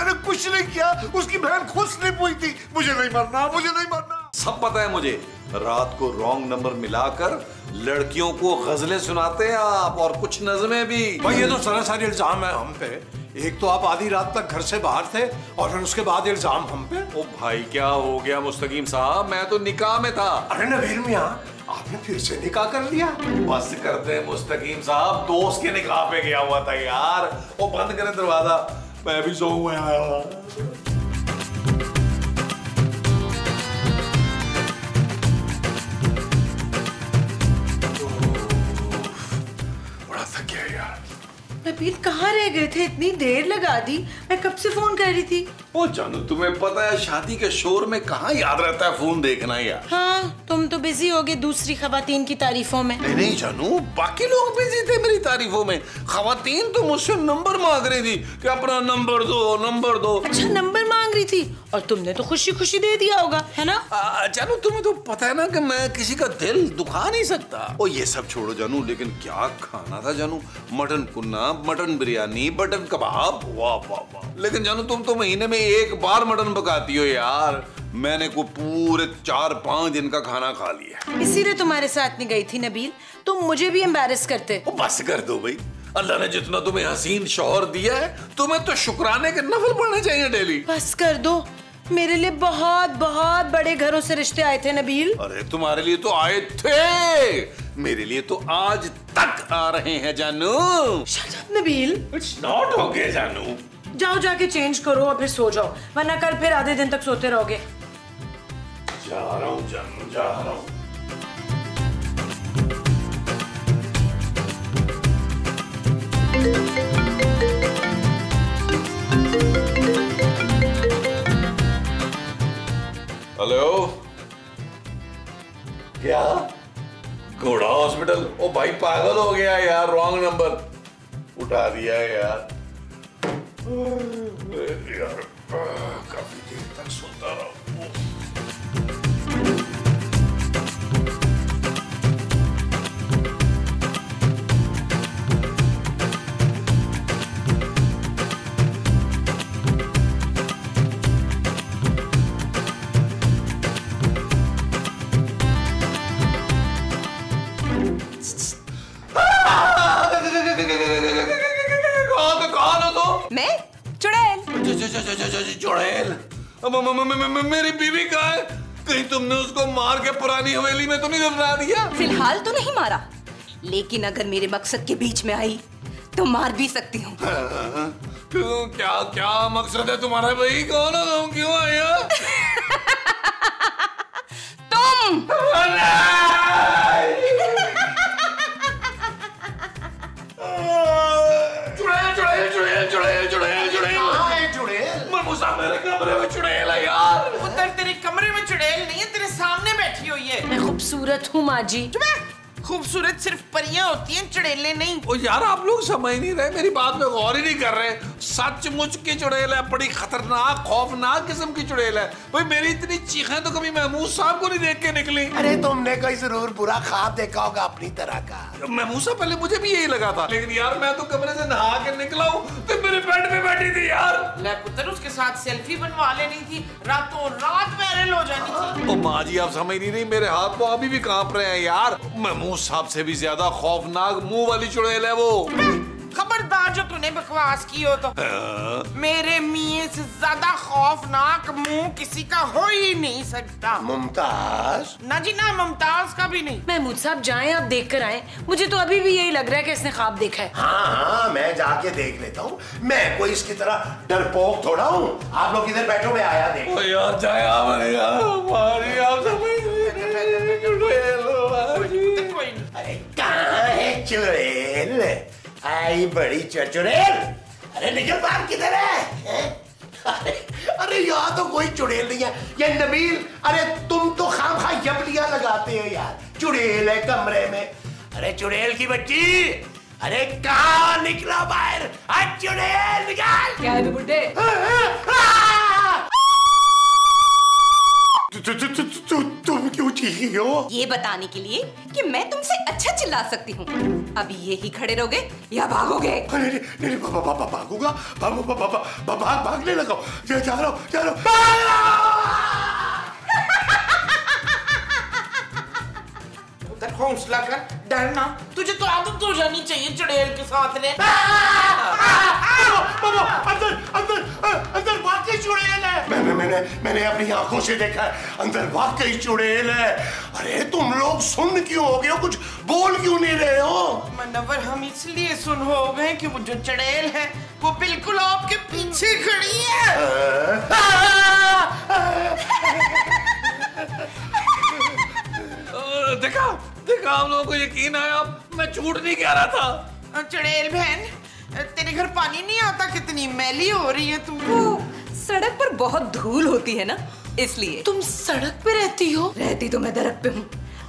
मैंने कुछ नहीं किया, उसकी बहन खुद स्लिप हुई थी। मुझे नहीं मरना, मुझे नहीं मरना। सब पता है मुझे, रात को रॉन्ग नंबर मिलाकर लड़कियों को गजलें सुनाते हैं आप, और कुछ नज़में भी। भाई ये तो सरासर इल्जाम है हम पे। एक तो आप आधी रात तक घर से बाहर थे और फिर उसके बाद इल्जाम हम पे। ओ भाई क्या हो गया मुस्तकीम साहब, मैं तो निकाह में था। अरे नबील मियां, आपने फिर से निकाह कर लिया? बस करते हैं मुस्तकीम साहब, दोस्त के निकाह पे गया हुआ था यार। वो बंद करें दरवाजा, मैं भी सोऊंगा। नबील कहाँ रह गए थे? इतनी देर लगा दी, मैं कब से फोन कर रही थी। ओ जानू, तुम्हें पता है शादी के शोर में कहाँ याद रहता है फोन देखना यार। हाँ, तुम तो बिजी हो गए दूसरी खवातीन की तारीफों में। नहीं जानू, बाकी लोग बिजी थे मेरी तारीफों में। खवातीन तो मुझसे नंबर मांग रही थी कि अपना नंबर दो, नंबर दो। अच्छा, नंबर मांग रही थी और तुमने तो खुशी खुशी दे दिया होगा, है ना? जानू, तुम्हें तो पता है ना कि मैं किसी का दिल दुखा नहीं सकता। ओ ये सब छोड़ो जानू, लेकिन क्या खाना था जानू। मटन कुन्ना, मटन बिरयानी, मटन कबाब, वाह वाह वाह। लेकिन जानू, तुम तो महीने में एक बार मटन पकाती हो यार। मैंने को पूरे 4-5 दिन का खाना खा लिया। इसीलिए तुम्हारे साथ नहीं गई थी नबील, तुम मुझे भी एम्बैरेस करते। बस कर दो भाई, अल्लाह ने जितना तुम्हें हसीन शौहर दिया है, तुम्हें तो शुक्राने के नफल पढ़ने चाहिए डेली। बस कर दो, मेरे लिए बहुत बहुत बड़े घरों से रिश्ते आए थे नबील। अरे तुम्हारे लिए तो आए थे, मेरे लिए तो आज तक आ रहे हैं जानू। Shut up Nabeel. It's not okay जानू। जाओ जाके चेंज करो और फिर सो जाओ, वरना कल फिर आधे दिन तक सोते रहोगे। जा रहा हूँ जानू, जा रहा हूँ। हेलो, क्या? घोड़ा हॉस्पिटल? ओ भाई पागल हो गया यार, रॉन्ग नंबर उठा दिया यार। यार काफी देर तक सोता रहा। मैं चुड़ैल। चुड़ैल? मेरी बीवी कहाँ है? कहीं तुमने उसको मार के पुरानी हवेली में तो नहीं दफना दिया? फिलहाल तो नहीं मारा, लेकिन अगर मेरे मकसद के बीच में आई तो मार भी सकती हूँ। क्या क्या मकसद है तुम्हारा भाई? कौन हो तुम? क्यों आए हो? तुम मेरे कमरे में चुड़ैल है यार। उधर तेरे कमरे में चुड़ैल नहीं है, तेरे सामने बैठी हुई है। मैं खूबसूरत हूँ माँ जी। खूबसूरत सिर्फ परियां होती हैं, चुड़ैलें नहीं। ओ यार, आप लोग समझ नहीं रहे, मेरी बात में गौर ही नहीं कर रहे। सचमुच की चुड़ैल है, बड़ी खतरनाक खौफनाक किस्म की चुड़ैल है। भाई मेरी इतनी चीखें तो कभी महमूद साहब को नहीं देख के निकली। अरे तुमने कोई जरूर बुरा ख्वाब देखा होगा अपनी तरह का। महमूद साहब, पहले मुझे भी यही लगा था, लेकिन यार मैं तो कमरे से नहा के निकला हूँ तो मेरे बेड पे बैठी थी यार। ले पुत्र, उसके साथ सेल्फी बनवा लेनी थी, रातों रात वायरल हो जानी थी। ओ माँ जी, आप समझ नहीं रही, मेरे हाथ तो अभी भी कांप रहे हैं यार। महमूद साहब से भी ज्यादा खौफनाक मुंह वाली चुड़ैल है वो। खबरदार जो तूने बकवास की हो तो। मेरे मियां से ज्यादा खौफनाक मुंह किसी का हो ही नहीं सकता। मुमताज? ना जी ना, मुमताज का भी नहीं। महमूद साहब जाएं, आप देख कर आए। मुझे तो अभी भी यही लग रहा है कि इसने ख्वाब देखा है। हाँ, मैं जाके देख लेता हूँ। मैं कोई इसकी तरह डरपोक थोड़ा हूँ। आप लोग इधर बैठो, मैं आया देख। ओ यार जाए अरे कहाँ है चुड़ैल? आई बड़ी चुड़ैल। अरे निकल बाहर, किधर है? अरे यहाँ तो कोई चुड़ैल नहीं है। ये नबील, अरे तुम तो खामखा यबलियां लगाते हो यार। चुड़ैल है कमरे में। अरे चुड़ैल की बच्ची, अरे कहाँ निकला बाहर? चुड़ैल निकाल। क्या है बुड्ढे? तुम क्यों ठीक हो? ये बताने के लिए कि मैं तुमसे अच्छा चिल्ला सकती हूँ। अभी यही खड़े रहोगे या भागोगे? नहीं नहीं भागूंगा, भागने लगा, जा रहा हूँ। उधर हौसला कर, डरना। तुझे तो आदत हो जानी चाहिए चुड़ैल के साथ रे। अंदर वाकई चुड़ैल है। मैंने अपनी आंखों से देखा है, अंदर वाकई चुड़ैल है। अरे तुम लोग सुन क्यों हो गए हो, कुछ बोल क्यों नहीं रहे हो? मनवर, हम इसलिए सुन हो गए कि वो जो चुड़ैल है वो बिल्कुल आपके पीछे खड़ी है। देखा हम लोगों को यकीन आया। मैं झूठ नहीं कह रहा था। चुड़ैल बहन, तेरे घर पानी नहीं आता? कितनी मैली हो रही है तू। सड़क पर बहुत धूल होती है ना, इसलिए। तुम सड़क पे रहती हो? रहती तो मैं दरख्त पे हूँ,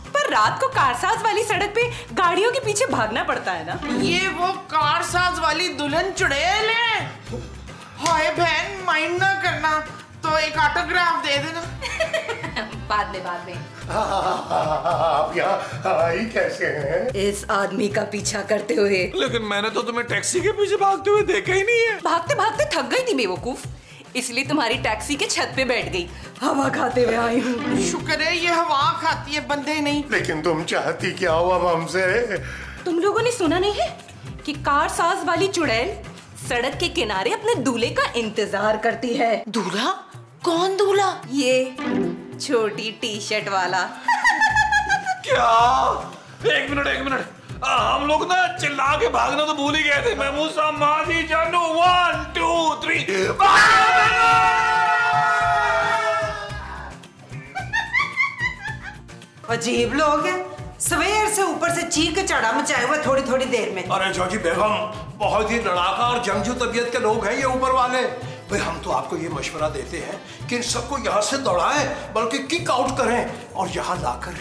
पर रात को कारसाज वाली सड़क पे गाड़ियों के पीछे भागना पड़ता है ना। ये वो कारसाज वाली दुल्हन चुड़ैल है। हाय बहन, माइंड ना करना, तो एक ऑटोग्राफ दे देना। बाद में। आप यहाँ आई कैसे हैं? इस आदमी का पीछा करते हुए। लेकिन मैंने तो तुम्हें टैक्सी के पीछे भागते हुए देखा ही नहीं है। भागते भागते थक गई थी बेवकूफ, इसलिए तुम्हारी टैक्सी के छत पे बैठ गई, हवा खाते हुए आई हूँ। शुक्र है ये हवा खाती है, बंदे नहीं। लेकिन तुम चाहती क्या हो अब हमसे? तुम लोगों ने सुना नहीं है कि कारसाज वाली चुड़ैल सड़क के किनारे अपने दूल्हे का इंतजार करती है। दूल्हा? कौन दूल्हा? ये छोटी टी शर्ट वाला। क्या? एक मिनट, हम लोग ना चिल्ला के भागना तो भूल ही गए थे। मैं मूसा माजी जानू 1 2 3 अजीब लोग हैं, सवेर से ऊपर से चीख के चढ़ा मचाए हुए थोड़ी देर में। अरे जोजी बेगम, बहुत ही लड़ाका और जंगजू तबीयत के लोग हैं ये ऊपर वाले। भाई हम तो आपको ये मशवरा देते हैं कि इन सबको यहाँ से दौड़ाएं, बल्कि किक आउट करें और यहाँ लाकर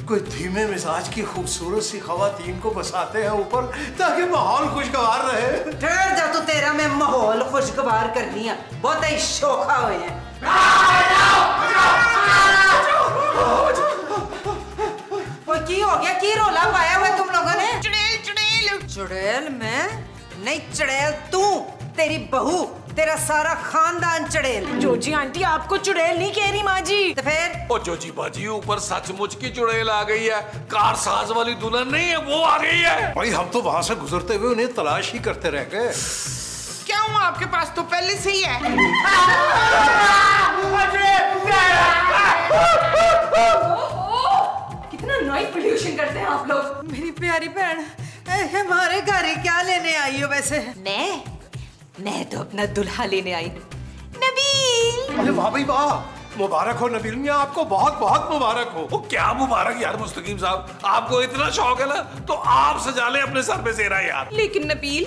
कोई धीमे मिजाज की खूबसूरत सी खवातीन को बसाते हैं ऊपर, ताकि माहौल खुशगवार रहे। ठहर जा, तो तेरा मैं माहौल खुशगवार करनी है, बहुत ही शोखा हुए हैं। की हो गया, की रोला पाया हुआ तुम लोगों ने? चुड़ैल मैं नहीं, चुड़ैल तू, तेरी बहू, तेरा सारा खानदान चुड़ैल। जोजी आंटी आपको चुड़ैल नहीं कह रही माँ जी। तो फिर? ओ जोजी बाजी, ऊपर सचमुच की चुड़ैल आ गई है। कारसाज वाली दुल्हन नहीं है, वो आ गई है। भाई हम तो वहां से गुजरते हुए उन्हें तलाश ही करते रह गए। क्या हुआ, आपके पास तो पहले से ही है। कितना नॉइज पोल्यूशन करते हैं आप लोग। मेरी प्यारी बहन, हमारे घर क्या लेने आई हो वैसे? मैं तो अपना दुल्हा लेने आई हूँ, नबील। अरे वाह भाई वाह, मुबारक हो नबील मियां, आपको बहुत बहुत मुबारक हो। वो क्या मुबारक यार मुस्तकीम साहब, आपको इतना शौक है ना तो आप सजा ले अपने सर पे सेहरा यार। लेकिन नबील,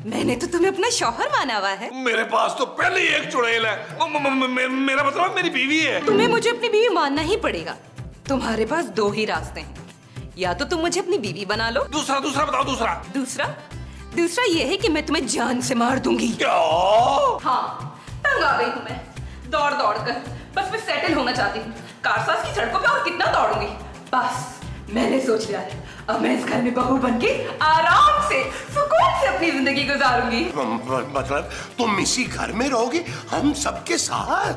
मैंने तो तुम्हें अपना शौहर माना हुआ है। मेरे पास तो पहले ही एक चुड़ैल है। मेरा मतलब मेरी बीवी है। तुम्हें मुझे अपनी बीवी मानना ही पड़ेगा। तुम्हारे पास 2 ही रास्ते हैं, या तो तुम मुझे अपनी बीवी बना लो। दूसरा बताओ। दूसरा ये है कि मैं तुम्हें जान से मार दूंगी। क्या? हाँ, तंग आ गई हूँ मैं दौड़ कर, बस मैं सेटल होना चाहती हूँ। कारसाज की सड़कों पे और कितना दौड़ूंगी। बस मैंने सोच लिया है, अब मैं इस घर में बहू बनके आराम से सुकून से अपनी जिंदगी गुजारूंगी। मतलब तुम इसी घर में रहोगी हम सबके साथ?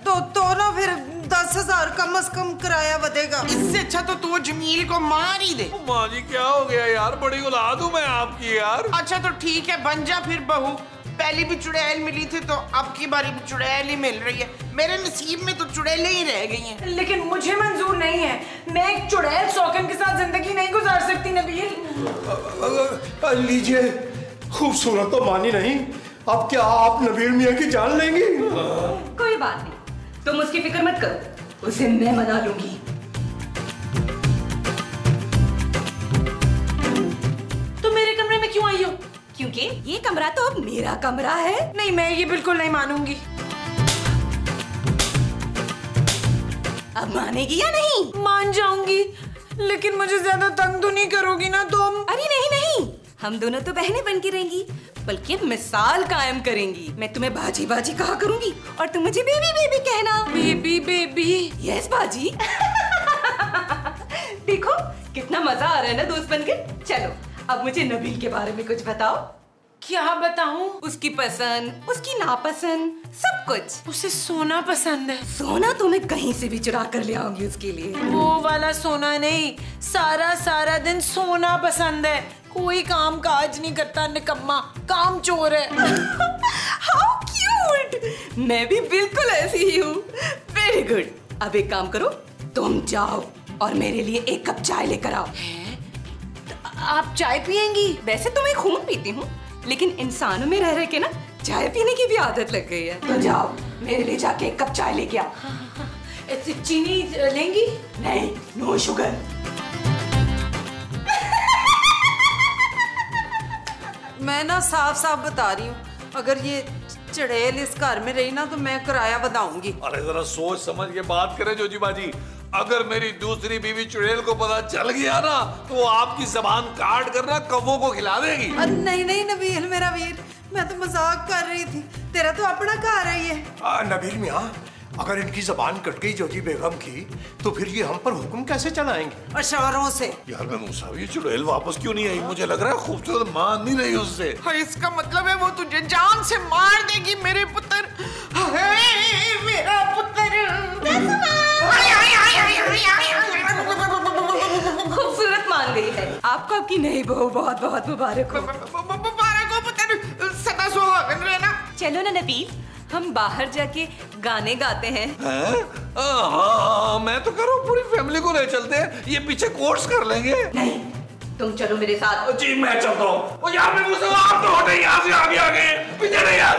तो ना फिर 10,000 कम से कम किराया बदेगा। इससे अच्छा तो तू जमील को मार ही दे। माँ जी क्या हो गया यार, बड़ी औलाद हूँ मैं आपकी यार। अच्छा तो ठीक है, बन जा फिर बहू। पहली भी चुड़ैल मिली थी तो अब की बारी भी चुड़ैल ही मिल रही है। मेरे नसीब में तो चुड़ैलें ही रह गई हैं। लेकिन मुझे मंजूर नहीं है, मैं एक चुड़ैल शौकन के साथ जिंदगी नहीं गुजार सकती नबील। लीजिए, खूबसूरत तो मानी नहीं, अब क्या आप नबील मियां की जान लेंगी? कोई बात नहीं, तुम उसकी फिक्र मत करो, उसे मैं मना लूंगी। तुम मेरे कमरे में क्यों आई हो? क्योंकि ये कमरा तो अब मेरा कमरा है। नहीं, मैं ये बिल्कुल नहीं मानूंगी। अब मानेगी या नहीं? मान जाऊंगी, लेकिन मुझे ज्यादा तंग तो नहीं करोगी ना तुम? अरे नहीं, हम दोनों तो बहनें बन के रहेंगी, बल्कि मिसाल कायम करेंगी। मैं तुम्हें बाजी बाजी कहा करूंगी और तुम मुझे बेबी बेबी कहना। Baby baby? यस बाजी। देखो कितना मजा आ रहा है ना दोस्त बनके। चलो अब मुझे नबील के बारे में कुछ बताओ। क्या बताऊं? उसकी पसंद, उसकी नापसंद, सब कुछ। उसे सोना पसंद है। सोना तो मैं कहीं से भी चुरा कर ले आऊंगी उसके लिए। वो वाला सोना नहीं, सारा सारा दिन सोना पसंद है। कोई काम काज नहीं करता, निकम्मा, काम चोर है। How cute! मैं भी बिल्कुल ऐसी ही हूँ। Very good. अब एक काम करो, तुम जाओ और मेरे लिए एक कप चाय लेकर आओ। आप चाय पियेंगी? वैसे तो मैं खून पीती हूँ, लेकिन इंसानों में रह के ना चाय पीने की भी आदत लग गई है। तो जाओ मेरे लिए जाके एक कप चाय लेके आओ। ऐसे चीनी लेंगी? नहीं, नो शुगर। मैं ना साफ साफ बता रही हूँ, अगर ये चुड़ैल इस घर में रही ना तो मैं किराया बताऊंगी। अरे जरा सोच समझ के बात करें जोजी बाजी। अगर मेरी दूसरी बीवी चुड़ैल को पता चल गया ना तो वो आपकी जबान काट कर ना कौवों को खिला देगी। नहीं नहीं नबील मेरा वीर, मैं तो मजाक कर रही थी। तेरा तो अपना घर है ये। नबील मियाँ, अगर इनकी जबान कट गई जोजी बेगम की तो फिर ये हम पर हुक्म कैसे चलाएंगे? अशवारों से। यार मैं मूसा, ये चुड़ैल वापस क्यों नहीं आई? मुझे लग रहा है खूबसूरत मान नहीं रही उससे। हाँ, इसका मतलब है वो तुझे जान से मार देगी मेरे पुत्र। मेरा पुत्र। खूबसूरत मान गई है। आपको आपकी नई बहू बहुत बहुत मुबारक हो। मुबारक हो पुत्र, सदा सुहागन रहना। चलो ना नबील, हम बाहर जाके गाने गाते हैं। हाँ, मैं तो करूँ, पूरी फैमिली को ले चलते हैं, ये पीछे कोर्स कर लेंगे। नहीं, तुम चलो मेरे साथ। जी मैं चलता हूँ। यार मैं मुझसे आप तो होते यहाँ से आगे आगे पीछे नहीं यार।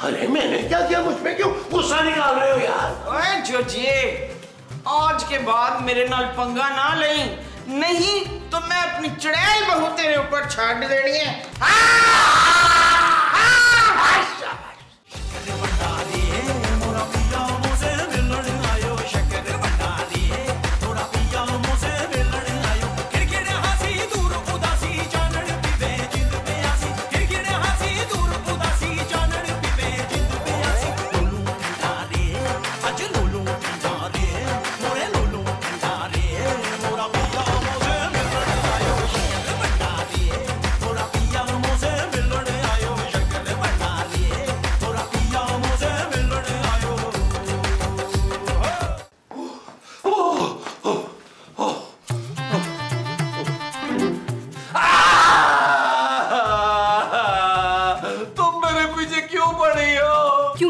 अरे मैंने क्या किया? मुझ पे क्यों गुस्सा निकाल रहे हो यार? ओए जोजिए, आज के बाद मेरे नाल पंगा ना लें, नहीं तो मैं अपनी चुड़ैल बहू तेरे ऊपर छाड़ देनी है।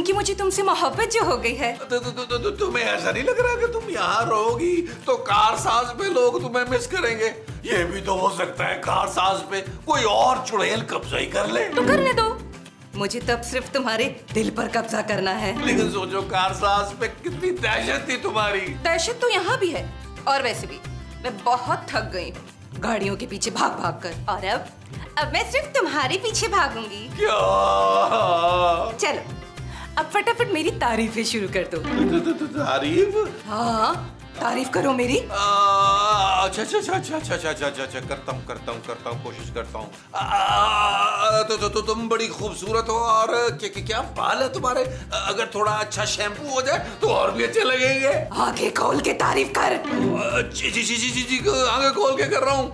मुझे तुमसे मोहब्बत जो हो गई है। तुम्हें ऐसा नहीं लग रहा कि तुम यहाँ रहोगी तो कारसाज पे लोग तुम्हें मिस करेंगे? ये भी तो हो सकता है कारसाज पे कोई और चुड़ैल कब्जा ही कर ले। तो करने दो, मुझे तब सिर्फ तुम्हारे दिल पर कब्जा करना है। लेकिन सोचो कारसाज पे कितनी दहशत थी तुम्हारी। दहशत तो यहाँ भी है, और वैसे भी मैं बहुत थक गई गाड़ियों के पीछे भाग भाग कर, और अब मैं सिर्फ तुम्हारे पीछे भागूंगी। क्या? चलो अब फटाफट मेरी तारीफें शुरू कर दो। तारीफ? हाँ, तारीफ करो मेरी। अच्छा करता हूँ कोशिश करता हूँ। तो तुम बड़ी खूबसूरत हो, और क्या बाल है तुम्हारे? अगर थोड़ा अच्छा शैम्पू हो जाए तो और भी अच्छे लगेंगे। आंखें खोल के तारीफ कर। जी आंखें खोल के कर रहा हूँ।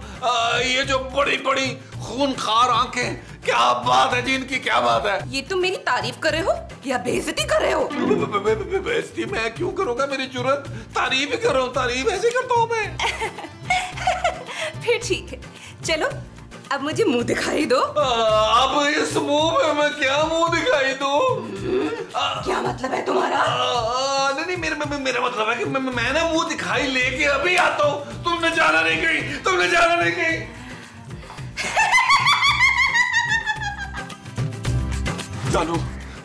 ये जो बड़ी बड़ी खूनखार आंखें, क्या बात है जी इनकी, क्या बात है? ये तुम मेरी तारीफ कर रहे हो या बेइज्जती कर रहे हो? बेइज्जती मैं क्यों करूँगा? मेरी जुर्रत, तारीफ ही कर रहा हूँ, तारीफ ऐसे करता हूँ मैं। फिर ठीक है, चलो अब मुझे मुंह दिखाई दो। अब इस मुंह में मैं क्या मुंह दिखाई दूं? क्या मतलब है तुम्हारा? नहीं मेरा मतलब है कि मैं ना मुंह दिखाई लेके अभी आता हूँ। तुमने जाना नहीं कहीं।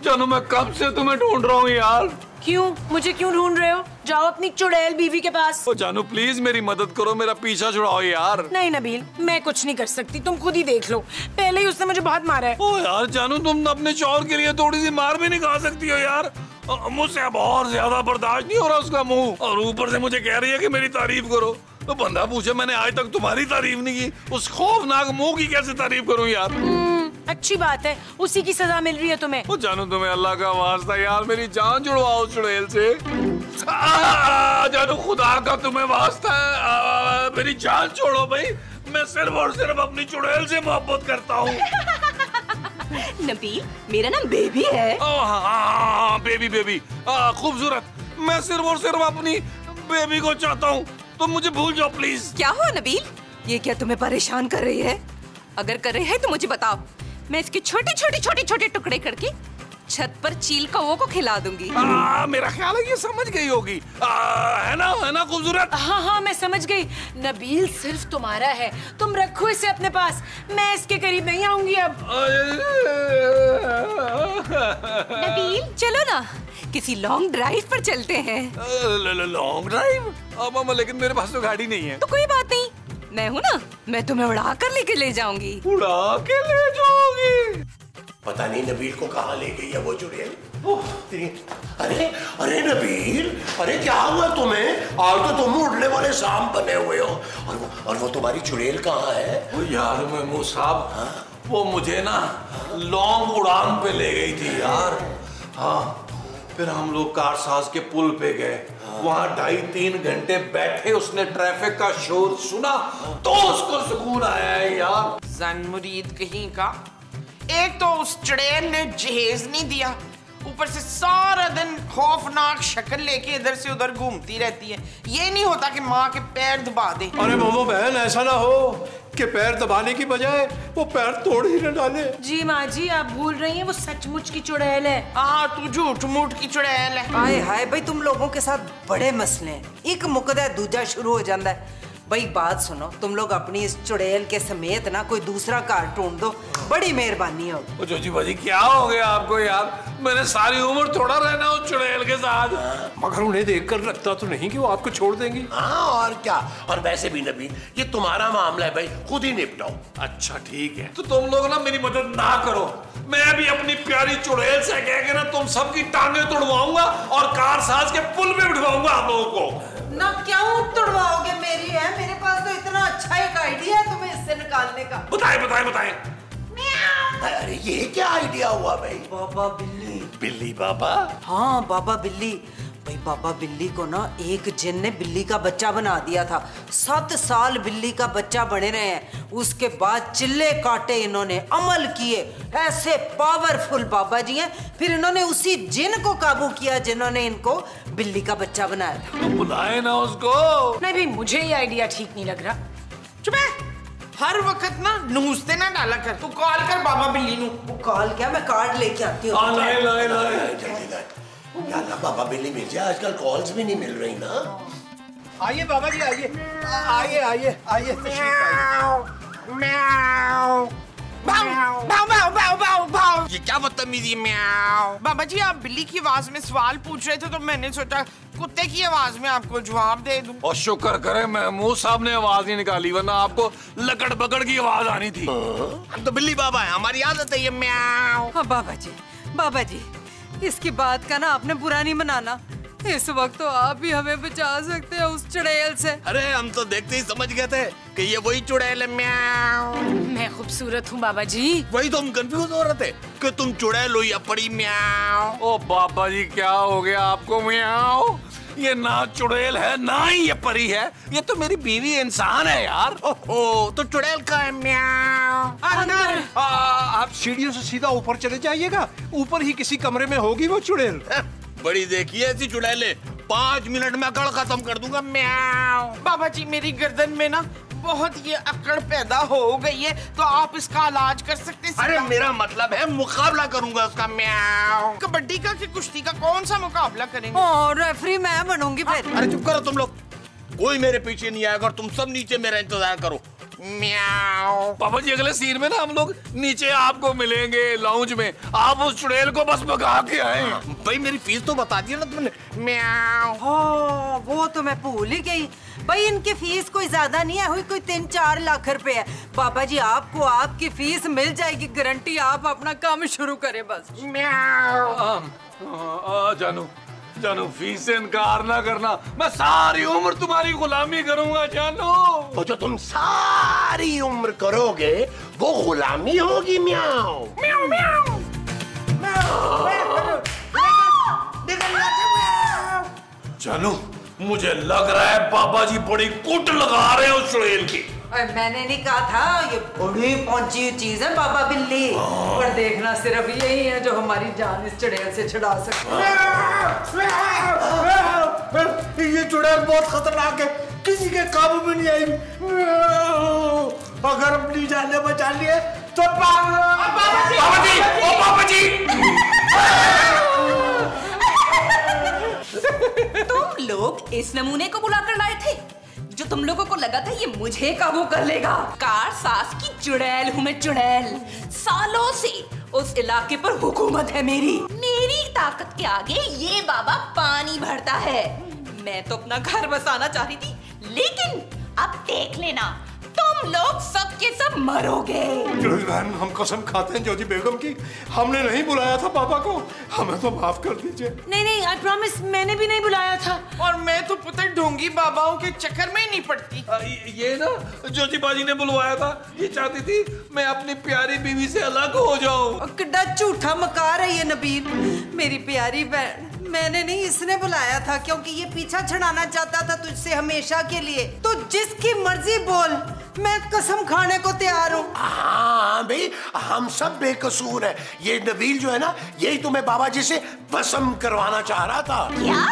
जानू मैं कब से तुम्हें ढूंढ रहा हूँ यार। क्यों? मुझे क्यों ढूंढ रहे हो? जाओ अपनी चुड़ैल बीवी के पास। ओ जानू प्लीज मेरी मदद करो, मेरा पीछा छुड़ाओ यार। नहीं नबील, मैं कुछ नहीं कर सकती, तुम खुद ही देख लो। पहले ही उसने मुझे बहुत मारा है। ओ यार जानू, तुम अपने शौहर के लिए थोड़ी सी मार भी नहीं खा सकती हो यार। मुझसे अब और ज्यादा बर्दाश्त नहीं हो रहा उसका मुंह, और ऊपर से मुझे कह रही है कि मेरी तारीफ करो। तो बंदा पूछे, मैंने आज तक तुम्हारी तारीफ नहीं की, उस खौफनाक मुंह की कैसे तारीफ करूं यार? अच्छी बात है, उसी की सजा मिल रही है तुम्हें। ओ जानू तुम्हें अल्लाह का वास्ता यार मेरी जान जुड़वाओ चुड़ैल से। जानू खुदा का तुम्हें वास्ता है, मेरी जान छोड़ो भाई, मैं सिर्फ और सिर्फ अपनी चुड़ैल से मोहब्बत करता हूँ। नबील, मेरा नाम बेबी है। हाँ, बेबी बेबी खूबसूरत। मैं सिर्फ और सिर्फ अपनी बेबी को चाहता हूँ, तो मुझे भूल जाओ प्लीज। क्या हुआ नबील, ये क्या तुम्हें परेशान कर रही है? अगर कर रही है तो मुझे बताओ, मैं इसके छोटे टुकड़े करके छत पर चील कौओं को खिला दूंगी। मेरा ख्याल है ये समझ गई होगी, है ना खूबसूरत? हाँ, मैं समझ गई। नबील सिर्फ तुम्हारा है, तुम रखो इसे अपने पास, मैं इसके करीब नहीं आऊंगी अब। नबील चलो ना, किसी लॉन्ग ड्राइव पर चलते हैं। Long drive? अब लेकिन मेरे पास तो गाड़ी नहीं है। तो कोई बात नहीं, मैं हूँ ना, मैं तुम्हें उड़ा कर लेके ले जाऊंगी। उड़ा के ले जाओगी? पता नहीं नबील को कहाँ ले गई है वो चुड़ैल। अरे नबील, अरे क्या हुआ तुम्हें? आज तो तुम उड़ने वाले सांप बने हुए हो, और वो तुम्हारी चुड़ैल कहाँ है? वो यार महमूद साहब, वो मुझे ना लॉन्ग उड़ान पे ले गई थी यार। हाँ, फिर हम लोग कारसाज के पुल पे गए, वहाँ 2.5-3 घंटे बैठे, उसने ट्रैफिक का शोर सुना तो उसको सुकून आया है यार। जन मुरीद कहीं का, एक तो उस चुड़ैल ने जहेज नहीं दिया, ऊपर से सारा दिन खौफनाक शक्ल लेके इधर से उधर घूमती रहती है। ये नहीं होता कि माँ के पैर दबा दे। अरे मोमो बहन, ऐसा ना हो कि पैर दबाने की बजाय वो पैर तोड़ ही न डाले। जी माँ जी, आप भूल रही हैं, वो सचमुच की चुड़ैल है। हाँ, तू झूठ मूठ की चुड़ैल है। हाय हाय भाई, तुम लोगों के साथ बड़े मसले हैं, एक मुकदा है दूजा शुरू हो जाता है। भाई बात सुनो, तुम लोग अपनी इस चुड़ैल के समेत ना कोई दूसरा कार ढूंढ दो, बड़ी मेहरबानी होगी। जोजी बाजी क्या हो गया आपको यार? मैंने सारी उम्र थोड़ा रहना उस चुड़ैल के साथ। मगर उन्हें देखकर लगता तो नहीं कि वो आपको छोड़ देंगी। हाँ और क्या, और वैसे भी नबील, ये तुम्हारा मामला है भाई, खुद ही निपटाओ। अच्छा ठीक है, तो तुम लोग ना मेरी मदद ना करो, मैं भी अपनी प्यारी चुड़ैल से कह के ना तुम सबकी टांगे तोड़वाऊंगा और कारसाज के पुल पे बिठवाऊंगा आप लोगों को। ना क्यों तोड़वाओगे? मेरी है, मेरे पास तो इतना अच्छा एक आइडिया है तुम्हें इससे निकालने का। बताए। अरे ये क्या आइडिया हुआ भाई? बाबा बिल्ली। बिल्ली बाबा? हाँ बाबा बिल्ली। भाई बाबा बिल्ली को ना एक जिन ने बिल्ली का बच्चा बना दिया था, 7 साल बिल्ली का बच्चा बने रहे हैं। उसके बाद चिल्ले काटे इन्होंने, अमल किए, ऐसे पावरफुल बाबा जी हैं। फिर इन्होंने उसी जिन को काबू किया जिन्होंने इनको बिल्ली का बच्चा बनाया था। तो बुलाए ना उसको। नहीं भाई, मुझे ये आइडिया ठीक नहीं लग रहा। चुप है, हर वक्त ना नूसते ना डाला कर। तू कॉल कर बाबा बिल्ली नू। वो कॉल क्या, मैं कार्ड लेके आती हूँ। लाए जल्दी लाए यार, ना बाबा बिल्ली मिल जाए, आजकल कॉल्स भी नहीं मिल रही ना। आइए बाबा जी, आइए तशरीफ भाव। ये क्या बदतमीजी म्याऊ। बाबा जी, आप बिल्ली की आवाज में सवाल पूछ रहे थे तो मैंने सोचा कुत्ते की आवाज में आपको जवाब दे दूं। और शुक्र करे महमूद साहब ने आवाज नहीं निकाली, वरना आपको लकड़ बकड़ की आवाज आनी थी। हम तो बिल्ली बाबा है, हमारी आदत है ये म्याऊ। हाँ बाबा जी, इसकी बात का ना आपने बुरा नहीं मनाना। इस वक्त तो आप भी हमें बचा सकते हैं उस चुड़ैल से। अरे हम तो देखते ही समझ गए थे कि ये वही चुड़ैल है म्याऊ। मैं खूबसूरत हूँ बाबा जी। वही तो हम कंफ्यूज हो रहे थे कि तुम चुड़ैल हो या परी म्याऊ। ओ बाबा जी, क्या हो गया आपको? म्याऊ, ये ना चुड़ैल है ना ही ये परी है, ये तो मेरी बीवी इंसान है यार। ओहो, तो चुड़ैल का है म्याऊ। अंदर। आप सीढ़ियों से सीधा ऊपर चले जाइएगा, ऊपर ही किसी कमरे में होगी वो चुड़ैल। बड़ी देखिए ऐसी चुड़ैलें, 5 मिनट में अकड़ खत्म कर दूंगा म्याऊ। बाबा जी, मेरी गर्दन में ना बहुत ये अकड़ पैदा हो गई है, तो आप इसका इलाज कर सकते हैं। अरे मेरा मतलब है मुकाबला करूंगा उसका म्याऊ। कबड्डी का कि कुश्ती का, कौन सा मुकाबला करेंगे? और रेफरी मैं बनूंगी फिर। अरे चुप करो तुम लोग, कोई मेरे पीछे नहीं आएगा और तुम सब नीचे मेरा इंतजार करो म्याऊ। पापा जी, अगले सीन में ना हम लोग नीचे आपको मिलेंगे लाउंज में, आप उस चुड़ैल को बस भगा के आए। भाई मेरी फीस तो बता दी ना तुमने म्याऊ। हाँ, वो तो मैं भूल ही गई। भाई इनकी फीस कोई ज्यादा नहीं है, हुई कोई 3-4 लाख रुपए है। बाबा जी, आपको आपकी फीस मिल जाएगी, गारंटी। आप अपना काम शुरू करें बस। जानू, फीस से इनकार ना करना, मैं सारी उम्र तुम्हारी गुलामी करूंगा जानू। और जो तुम सारी उम्र करोगे वो गुलामी होगी। म्याऊ म्याऊ म्याऊ जानू मुझे लग रहा है बाबा जी बड़ी कुट लगा रहे हैं उस चुड़ैल की। मैंने नहीं कहा था ये बड़ी पहुंची चीज है बाबा बिल्ली, पर देखना सिर्फ यही है जो हमारी जान इस चुड़ैल से छुड़ा सकता है। ये चुड़ैल बहुत खतरनाक है, किसी के काबू में नहीं आएगी। अगर अपनी जाने बचा लिए तो बाबा जी, ओ बाबा जी। तुम लोग इस नमूने को बुलाकर लाए थे जो तुम लोगों को लगा था ये मुझे काबू कर लेगा। कार सास की चुड़ैल हूँ मैं, चुड़ैल। सालों से उस इलाके पर हुकूमत है मेरी ताकत के आगे ये बाबा पानी भरता है। मैं तो अपना घर बसाना चाह रही थी, लेकिन अब देख लेना तुम लोग सब के सब मरोगे। बहन, हम कसम खाते हैं जोजी बेगम की, हमने नहीं बुलाया था पापा को, हमें तो माफ कर दीजिए। नहीं, आई प्रॉमिस, मैंने भी नहीं बुलाया था। और मैं तो पता ढोंगी बाबाओं के चक्कर में ही नहीं पड़ती। ये ना जोजी बाजी ने बुलवाया था, ये चाहती थी मैं अपनी प्यारी बीवी से अलग हो जाऊं। कितना झूठा मकार है ये नबील, मेरी प्यारी बहन। मैंने नहीं, इसने बुलाया था क्योंकि ये पीछा छुड़ाना चाहता था तुझसे हमेशा के लिए। तो जिसकी मर्जी बोल, मैं कसम खाने को तैयार हूँ। हाँ भाई, हम सब बेकसूर है। ये नबील जो है ना, यही तुम्हें बाबा जी से भस्म करवाना चाह रहा था। क्या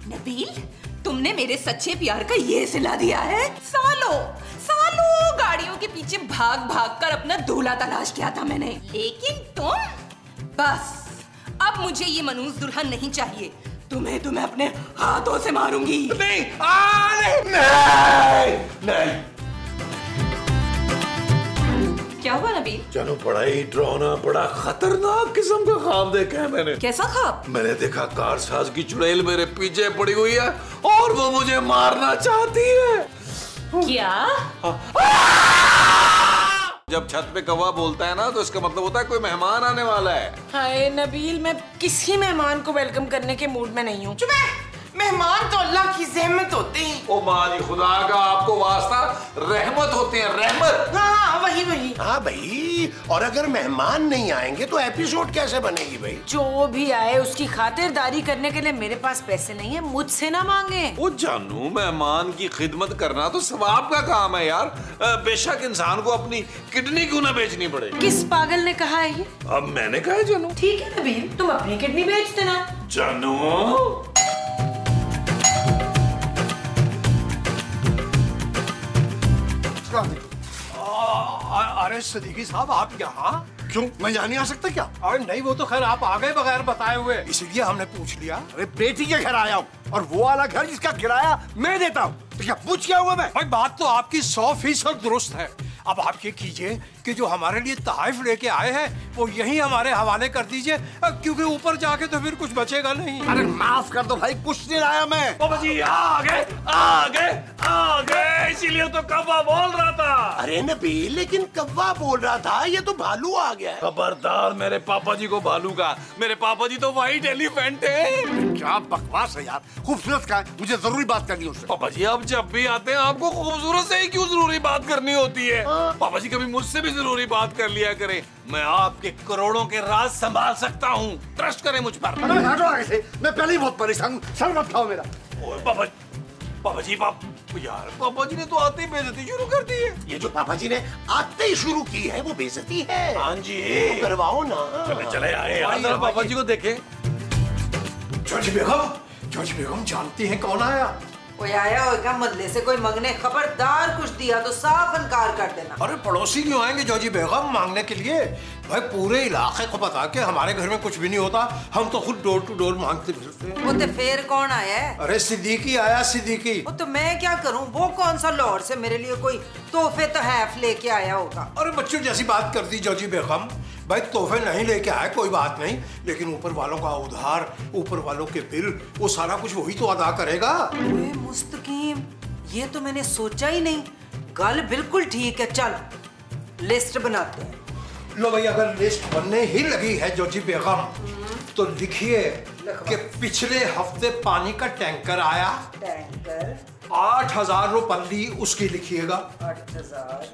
नबील, तुमने मेरे सच्चे प्यार का ये सिला दिया है? सालों गाड़ियों के पीछे भाग भाग कर अपना दूल्हा तलाश किया था मैंने, लेकिन तुम बस। अब मुझे ये मनूस दुल्हन नहीं चाहिए, तुम्हें अपने हाथों से मारूंगी। नहीं, नहीं। क्या हुआ नबील? जानू बड़ा ही डरावना, बड़ा खतरनाक किस्म का ख्वाब देखा है मैंने। कैसा ख्वाब? मैंने देखा कारसाज की चुड़ैल मेरे पीछे पड़ी हुई है और वो मुझे मारना चाहती है। क्या? जब छत पे कौवा बोलता है ना, तो इसका मतलब होता है कोई मेहमान आने वाला है। हाय नबील, मैं किसी मेहमान को वेलकम करने के मूड में नहीं हूँ। चुप है, मेहमान तो अल्लाह की ज़हमत होते हैं। ओ माली खुदा का आपको वास्ता, रहमत होते हैं, रहमत। हाँ, वही। हाँ भाई, और अगर मेहमान नहीं आएंगे तो एपिसोड कैसे बनेगी भाई? जो भी आए उसकी खातिरदारी करने के लिए मेरे पास पैसे नहीं है, मुझसे ना मांगे। ओ जानू, मेहमान की खिदमत करना तो सवाब का काम है यार। बेशक इंसान को अपनी किडनी क्यों ना बेचनी पड़े। किस पागल ने कहा है ये? अब मैंने कहा है जानू। ठीक है नबील, तुम अपनी किडनी बेच देना। जानू अरे सदीकी साहब, आप यहाँ क्यों? मैं यहाँ नहीं आ सकता क्या? अरे नहीं, वो तो खैर आप आ गए बगैर बताए हुए, इसलिए हमने पूछ लिया। अरे बेटी के घर आया हूँ, और वो वाला घर जिसका किराया मैं देता हूँ, तो क्या पूछ क्या हुआ मैं? भाई बात तो आपकी 100% दुरुस्त है। अब आप ये कीजिए कि जो हमारे लिए तहफ़ लेके आए हैं वो यहीं हमारे हवाले कर दीजिए, क्योंकि ऊपर जाके तो फिर कुछ बचेगा नहीं। अरे माफ कर दो भाई, कुछ नहीं लाया मैं। बाबा जी आ गए, इसीलिए तो कौवा बोल रहा था। अरे नबील, लेकिन कौवा बोल रहा था, ये तो भालू आ गया है। खबरदार मेरे पापा जी को भालू का, मेरे पापा जी तो व्हाइट एलिफेंट है। क्या बकवास है यार, खूबसूरत का है, मुझे जरूरी बात करनी है उससे। पापा जी आप जब भी आते हैं आपको खूबसूरत से ही क्यों जरूरी बात करनी होती है? पापा जी कभी मुझसे भी जरूरी बात कर लिया करें, मैं आपके करोड़ों के राज संभाल सकता हूँ, ट्रस्ट करें मुझ पर। अरे हटो आगे से, मैं पहले ही बहुत परेशान हूँ, सर मत खाओ मेरा। ओए पापा जी, यार पापा जी ने तो आते ही बेइज्जती शुरू कर दी है। ये जो पापा जी ने आते ही शुरू की है वो बेइज्जती है। हाँ जी, तो करवाओ ना। चले आए यार, पापा जी को देखें। जॉर्ज बेगम जानती हैं कौन आया? कोई आया होगा मदले से कोई मंगने, खबरदार कुछ दिया तो साफ इनकार कर देना। अरे पड़ोसी क्यों आएंगे जॉर्जी बेगम मांगने के लिए? भाई पूरे इलाके को पता कि हमारे घर में कुछ भी नहीं होता, हम तो खुद डोर टू डोर मांगते फिरते हैं। वो तो फिर कौन आया है? अरे सिद्दीकी आया, सिद्दीकी। वो तो मैं क्या करूं, वो कौन सा लाहौर से मेरे लिए कोई तोहफे तहफ लेके आया होगा? अरे बच्चों जैसी बात कर दी जॉर्जी बेगम। भाई तोहफे नहीं लेके आए कोई बात नहीं, लेकिन ऊपर वालों का उधार, ऊपर वालों के बिल, वो सारा कुछ वही तो अदा करेगा। मुस्तकीम, ये तो मैंने सोचा ही नहीं। गल बिल्कुल ठीक है, चल लिस्ट बनाते हैं। लो भाई, अगर लिस्ट बनने ही लगी है जॉर्जी बेगम तो लिखिए कि पिछले हफ्ते पानी का टैंकर आया। टैंकर 8,000 रुपये उसकी लिखिएगा। 8,000।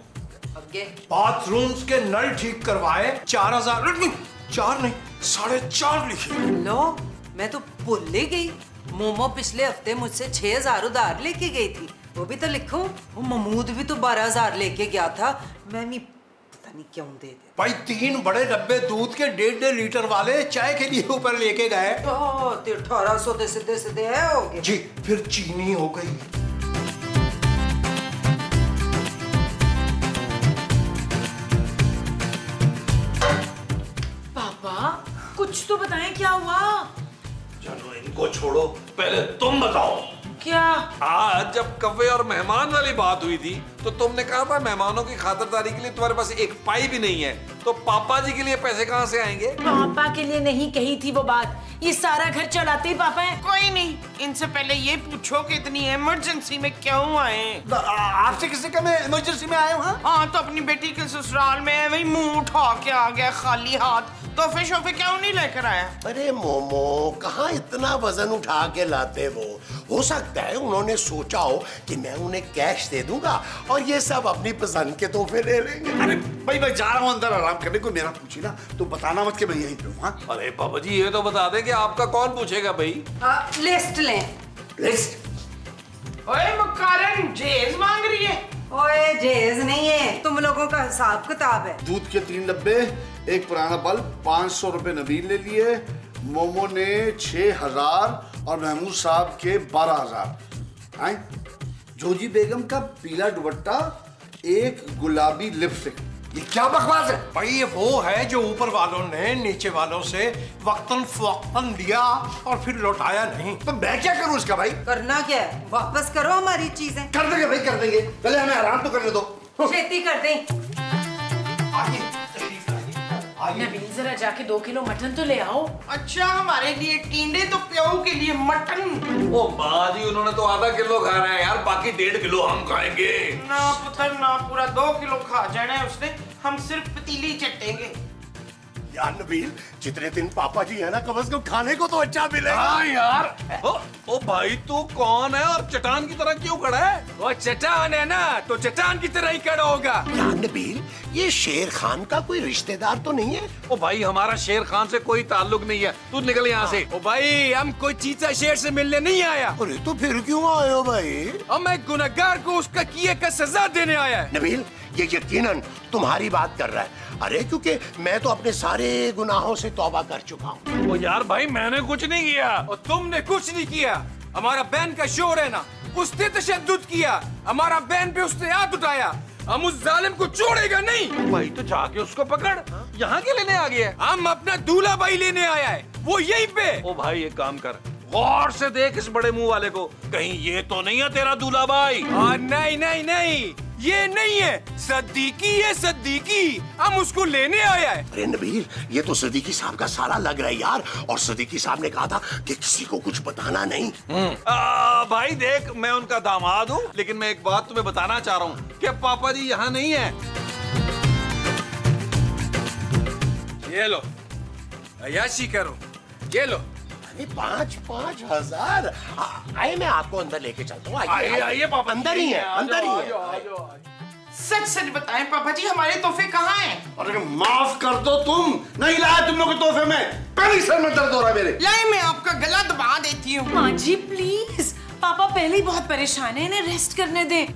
आगे बाथरूम्स के नल ठीक करवाए 4000, नहीं 4 नहीं 4.5 लिखे। लो, मैं तो भूल ही गई। मोमो पिछले हफ्ते मुझसे 6000 उधार लेके गई थी, वो भी तो लिखूं। वो महमूद भी तो 12000 लेके गया था, मैं भी पता नहीं क्यों दे दे। भाई 3 बड़े डब्बे दूध के 1.5 लीटर वाले चाय के लिए ऊपर लेके गए। तो 1800 दे सीधे सीधे है हो गए। जी, फिर चीनी हो गई। पापा कुछ तो बताएं, क्या हुआ? चलो इनको छोड़ो, पहले तुम बताओ। क्या? आज जब कव्वे और मेहमान वाली बात हुई थी तो तुमने कहा था मेहमानों की खातिरदारी के लिए तुम्हारे पास एक पाई भी नहीं है, तो पापा जी के लिए पैसे कहाँ से आएंगे? पापा के लिए नहीं कही थी वो बात, ये सारा घर चलाते ही पापा है। कोई नहीं, इनसे पहले ये पूछो कि इतनी इमरजेंसी में क्यों आए? आपसे किसी का मैं इमरजेंसी में आया हूँ? हाँ तो अपनी बेटी के ससुराल में वही मुंह उठा के आ गया खाली हाथ, तोहफे शोफे क्यों नहीं लेकर आया? अरे मोमो, कहाँ इतना वजन उठा के लाते वो? हो सकता है उन्होंने सोचा हो कि मैं उन्हें कैश दे दूंगा और ये सब अपनी पसंद के तोहफे ले लेंगे। अरे भाई मैं जा रहा हूँ अंदर आराम करने, को मेरा पूछी ना तो बताना मत कि मैं यहीं पे हूँ। हाँ अरे पापा जी ये तो बता दे कि आपका कौन पूछेगा भाई? लिस्ट लें। लिस्ट। ओए मुकारन, जेज मांग रही है। ओए जेज नहीं है, तुम लोगों का हिसाब किताब है। दूध के 3 डब्बे, एक पुराना बल्ब, 500 रुपए नबील ने लिए, मोमो ने 6000 और महमूद साहब के 12000। जोजी बेगम का पीला दुपट्टा, एक गुलाबी लिपस्टिक। ये क्या बकवास है? भाई ये वो है जो ऊपर वालों ने नीचे वालों से वक्तन फवक्तन लिया और फिर लौटाया नहीं। तो मैं क्या करूं इसका भाई? करना क्या है, वापस करो हमारी चीजें। कर देंगे भाई, कर देंगे, पहले हमें आराम तो करने दो। खेती कर दें। आइए, तशरीफ लाइए, आइए। नबील जरा जाके 2 किलो मटन तो ले आओ। अच्छा हमारे लिए टींडे तो प्याऊ के लिए मटन। ओ माँ जी, उन्होंने तो आधा किलो खाना है यार, बाकी 1.5 किलो हम खाएंगे। ना पुत्र ना, पूरा 2 किलो खा जाना है उसने, हम सिर्फ पतीली चटेंगे। यार नबील, जितने दिन पापा जी है ना, कम से कम खाने को तो अच्छा मिलेगा। हाँ यार। ओ भाई तू कौन है और चट्टान की तरह क्यों खड़ा है? वो चट्टान है ना, तो चट्टान की तरह ही खड़ा होगा। यार नबील, ये शेर खान का कोई रिश्तेदार तो नहीं है? ओ भाई हमारा शेर खान से कोई ताल्लुक नहीं है, तू निकल यहाँ से। ओ भाई हम कोई चीता शेर से मिलने नहीं आया। अरे तो फिर क्यों आए हो भाई? और मैं गुनहगार को उसका किए का सजा देने आया है। नबील, ये यकीनन तुम्हारी बात कर रहा है। अरे क्योंकि मैं तो अपने सारे गुनाहों से तौबा कर चुका हूँ। ओ यार भाई मैंने कुछ नहीं किया। और तुमने कुछ नहीं किया। हमारा बहन का शोर है ना, उसने तशद्दुद किया, हमारा बहन पे उसने हाथ उठाया, हम उस जालिम को छोड़ेगा नहीं। भाई तो जाके उसको पकड़, यहाँ के लेने आ गया? हम अपना दूल्हा भाई लेने आया है, वो यहीं पे। ओ भाई एक काम कर, गौर से देख इस बड़े मुंह वाले को, कहीं ये तो नहीं है तेरा दूल्हा भाई? नहीं नहीं नहीं, ये नहीं है, सद्दीकी है सद्दीकी, हम उसको लेने आया है। अरे नबील, ये तो सदीकी साहब का साला लग रहा है यार, और सदीकी साहब ने कहा था कि किसी को कुछ बताना नहीं। भाई देख, मैं उनका दामाद हूँ, लेकिन मैं एक बात तुम्हें बताना चाह रहा हूँ कि पापा जी यहाँ नहीं है। ये लो, अय्याशी करो, ये लो। 5-5 हजार। आइए मैं आपको अंदर लेके चलता हूँ। आइए पापा, अंदर ही है, अंदर ही है। सच सच बताएं पापा जी, हमारे तोहफे कहाँ हैं? अरे माफ कर दो, तुम नहीं लाया तुम लोग के तोहफे में। पहले सर में दर्द हो रहा है मेरे। लाए, मैं आपका गला दबा देती हूँ। माँ जी प्लीज, पापा पहले ही बहुत परेशान है, इन्हें रेस्ट करने दें।